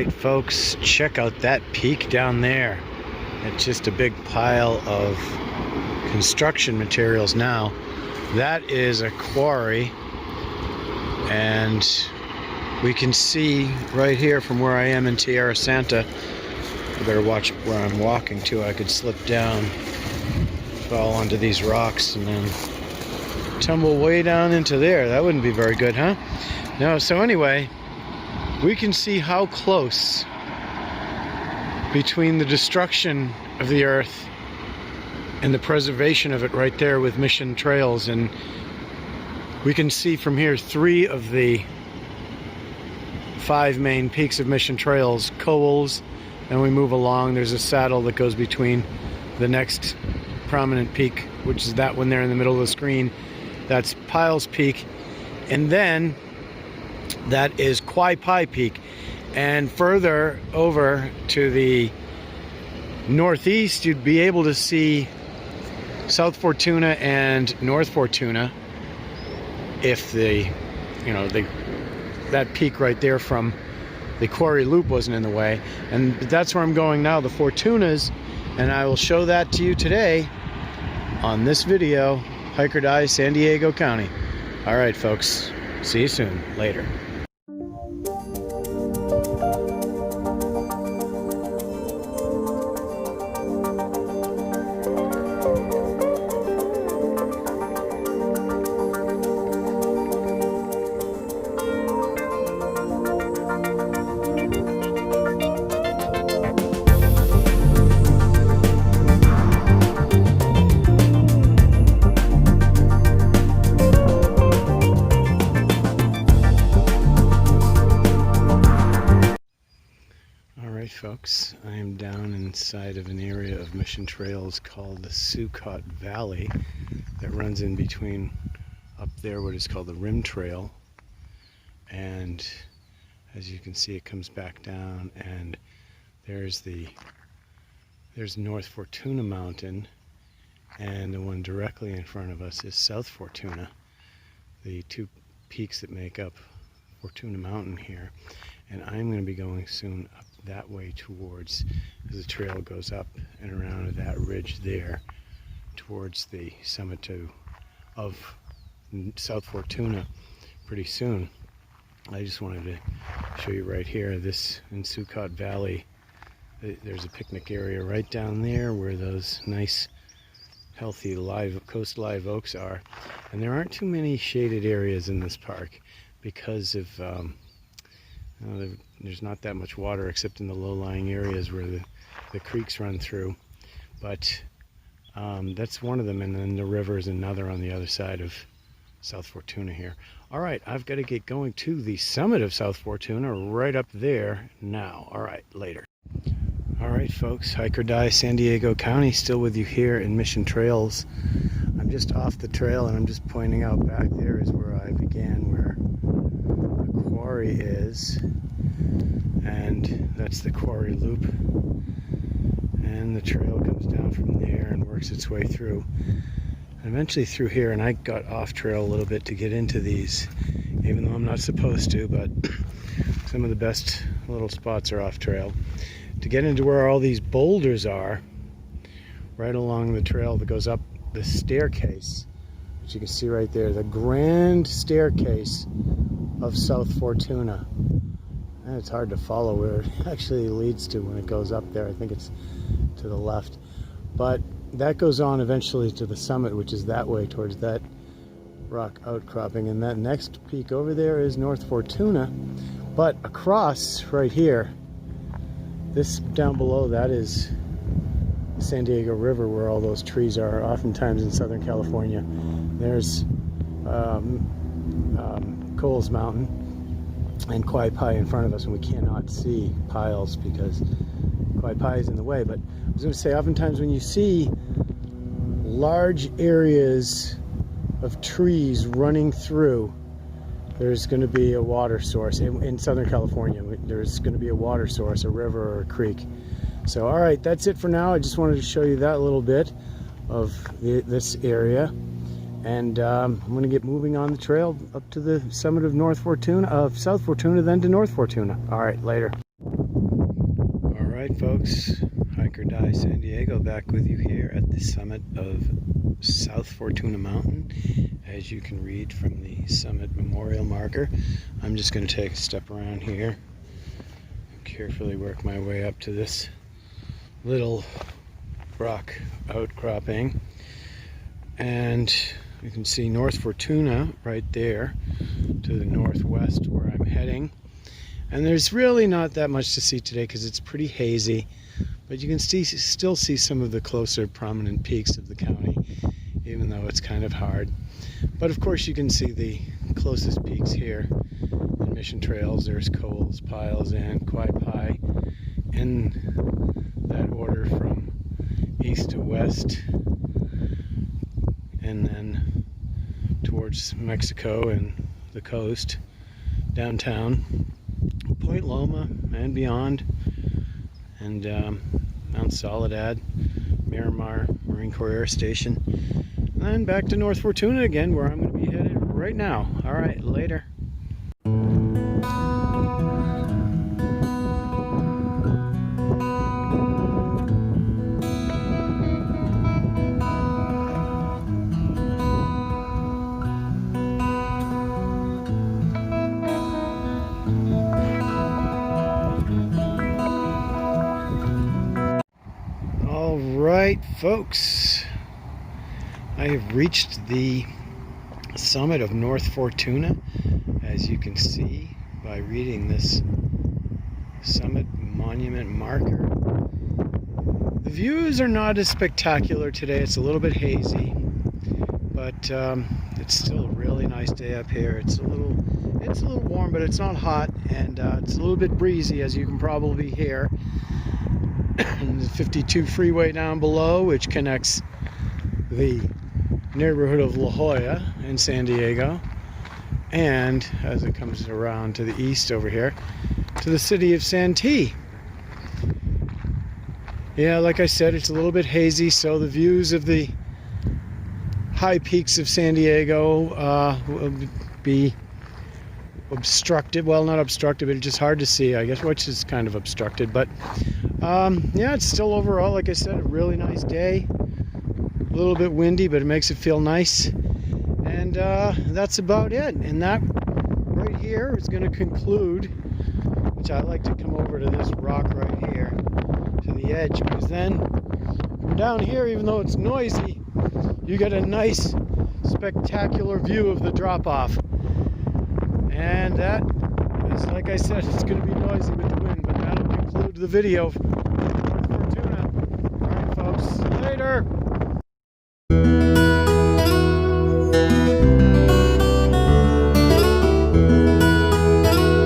Alright folks, check out that peak down there. It's just a big pile of construction materials now. That is a quarry, and we can see right here from where I am in Tierra Santa. I better watch where I'm walking to. I could slip down, fall onto these rocks, and then tumble way down into there. That wouldn't be very good, huh? No, so anyway, we can see how close between the destruction of the earth and the preservation of it right there with Mission Trails. And we can see from here 3 of the 5 main peaks of Mission Trails. Coles, and we move along. There's a saddle that goes between the next prominent peak, which is that one there in the middle of the screen. That's Piles Peak. And then that is Quarry Peak. And further over to the northeast, you'd be able to see South Fortuna and North Fortuna if that peak right there from the Quarry Loop wasn't in the way. And that's where I'm going now, the Fortunas, and I will show that to you today on this video, Hike or Die, San Diego County. All right, folks, see you soon. Later. Folks, I am down inside of an area of Mission Trails called the Sucot Valley that runs in between up there what is called the Rim Trail, and as you can see it comes back down, and there's North Fortuna Mountain, and the one directly in front of us is South Fortuna, the 2 peaks that make up Fortuna Mountain here. And I'm going to be going soon up that way towards, as the trail goes up and around that ridge there towards the summit of South Fortuna pretty soon. I just wanted to show you right here, this in Sucot Valley, there's a picnic area right down there where those nice healthy coast live oaks are. And there aren't too many shaded areas in this park because of there's not that much water except in the low-lying areas where the creeks run through. But that's one of them, and then the river is another on the other side of South Fortuna here. All right, I've got to get going to the summit of South Fortuna right up there now. All right, later. All right, folks, Hike or Die, San Diego County, still with you here in Mission Trails. I'm just off the trail, and I'm just pointing out back there is where I began, where the quarry is, and that's the Quarry Loop, and the trail comes down from there and works its way through, and eventually through here. And I got off trail a little bit to get into these, even though I'm not supposed to, but some of the best little spots are off trail, to get into where all these boulders are right along the trail that goes up the staircase, which you can see right there, the grand staircase of South Fortuna. And it's hard to follow where it actually leads to when it goes up there. I think it's to the left, but that goes on eventually to the summit, which is that way towards that rock outcropping. And that next peak over there is North Fortuna, but across right here, this down below, that is the San Diego River, where all those trees are, oftentimes in Southern California. There's Coles Mountain and Quarry in front of us, and we cannot see Piles because Quarry is in the way. But I was going to say, oftentimes when you see large areas of trees running through, there's going to be a water source. In Southern California, there's going to be a water source, a river or a creek. So all right, that's it for now. I just wanted to show you that little bit of this area. And I'm going to get moving on the trail up to the summit of South Fortuna, then to North Fortuna. All right, later. morning, folks. Hiker Die San Diego back with you here at the summit of South Fortuna Mountain. As you can read from the summit memorial marker, I'm just going to take a step around here and carefully work my way up to this little rock outcropping. And you can see North Fortuna right there to the northwest where I'm heading. And there's really not that much to see today because it's pretty hazy, but you can still see some of the closer prominent peaks of the county, even though it's kind of hard. But of course you can see the closest peaks here in Mission Trails. There's Coles, Piles, and Quai in that order from east to west, and then towards Mexico and the coast, downtown, Point Loma and beyond, and Mount Soledad, Miramar, Marine Corps Air Station, and then back to North Fortuna again, where I'm going to be headed right now. All right, later. Alright, folks, I have reached the summit of North Fortuna, as you can see by reading this summit monument marker. The views are not as spectacular today. It's a little bit hazy, but it's still a really nice day up here. It's a little warm, but it's not hot, and it's a little bit breezy, as you can probably hear. The 52 freeway down below, which connects the neighborhood of La Jolla in San Diego, and as it comes around to the east over here, to the city of Santee. Yeah, like I said, it's a little bit hazy, so the views of the high peaks of San Diego will be obstructed. Well, not obstructed, but it's just hard to see, I guess, which is kind of obstructed. But yeah, it's still overall, like I said, a really nice day. A little bit windy, but it makes it feel nice. And that's about it. And that right here is going to conclude, which I like to come over to this rock right here, to the edge, because then from down here, even though it's noisy, you get a nice, spectacular view of the drop-off. And that is, like I said, it's going to be noisy with the wind, but that'll conclude the video. Fortuna. All right, folks. Later.